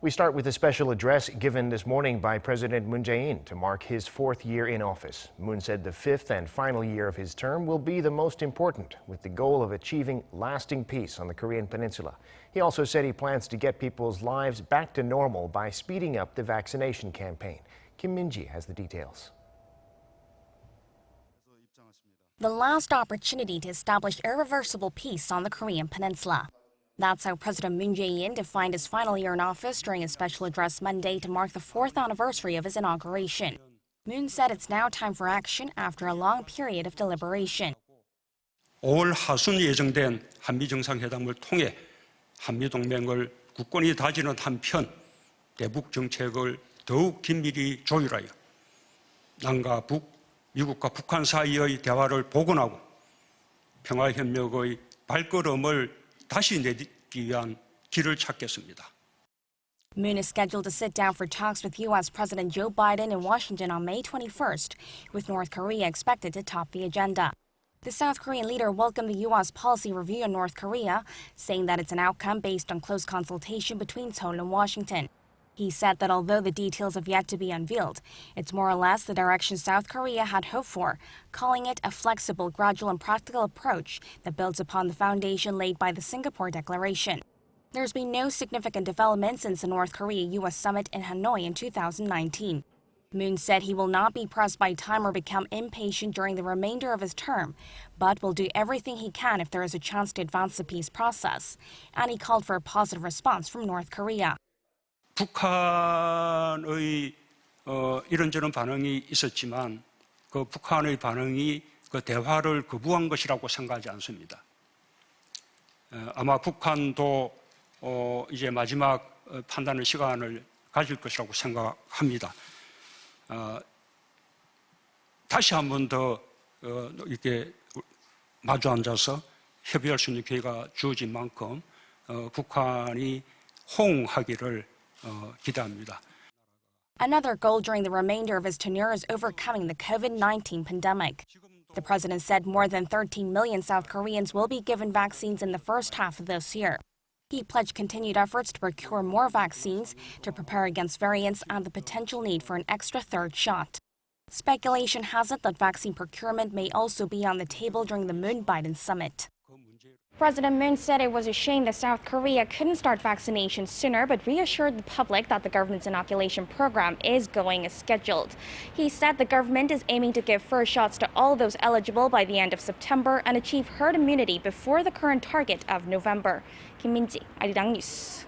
We start with a special address given this morning by President Moon Jae-in to mark his fourth year in office. Moon said the fifth and final year of his term will be the most important, with the goal of achieving lasting peace on the Korean Peninsula. He also said he plans to get people's lives back to normal by speeding up the vaccination campaign. Kim Min-ji has the details. The last opportunity to establish irreversible peace on the Korean Peninsula. That's how President Moon Jae-in defined his final year in office during a special address Monday to mark the fourth anniversary of his inauguration. Moon said it's now time for action after a long period of deliberation. 5월 하순 예정된 한미 정상회담을 통해 한미 동맹을 굳건히 다지는 한편 대북 정책을 더욱 긴밀히 조율하여 남과 북, 미국과 북한 사이의 대화를 복원하고 평화협력의 발걸음을 다시 내딛기 위한 길을 찾겠습니다. Moon is scheduled to sit down for talks with U.S. President Joe Biden in Washington on May 21st, with North Korea expected to top the agenda. The South Korean leader welcomed the U.S. policy review on North Korea, saying that it's an outcome based on close consultation between Seoul and Washington. He said that although the details have yet to be unveiled, it's more or less the direction South Korea had hoped for, calling it a flexible, gradual and practical approach that builds upon the foundation laid by the Singapore Declaration. There's been no significant development since the North Korea-U.S. summit in Hanoi in 2019. Moon said he will not be pressed by time or become impatient during the remainder of his term, but will do everything he can if there is a chance to advance the peace process. And he called for a positive response from North Korea. 북한의 이런저런 반응이 있었지만 그 북한의 반응이 그 대화를 거부한 것이라고 생각하지 않습니다. 아마 북한도 이제 마지막 판단의 시간을 가질 것이라고 생각합니다. 다시 한 번 더 이렇게 마주 앉아서 협의할 수 있는 기회가 주어진 만큼 북한이 호응하기를 기대합니다. Another goal during the remainder of his tenure is overcoming the COVID-19 pandemic. The president said more than 13 million South Koreans will be given vaccines in the first half of this year. He pledged continued efforts to procure more vaccines to prepare against variants and the potential need for an extra third shot. Speculation has it that vaccine procurement may also be on the table during the Moon-Biden summit. President Moon said it was a shame that South Korea couldn't start vaccination sooner, but reassured the public that the government's inoculation program is going as scheduled. He said the government is aiming to give first shots to all those eligible by the end of September and achieve herd immunity before the current target of November. Kim Min-ji, Arirang News.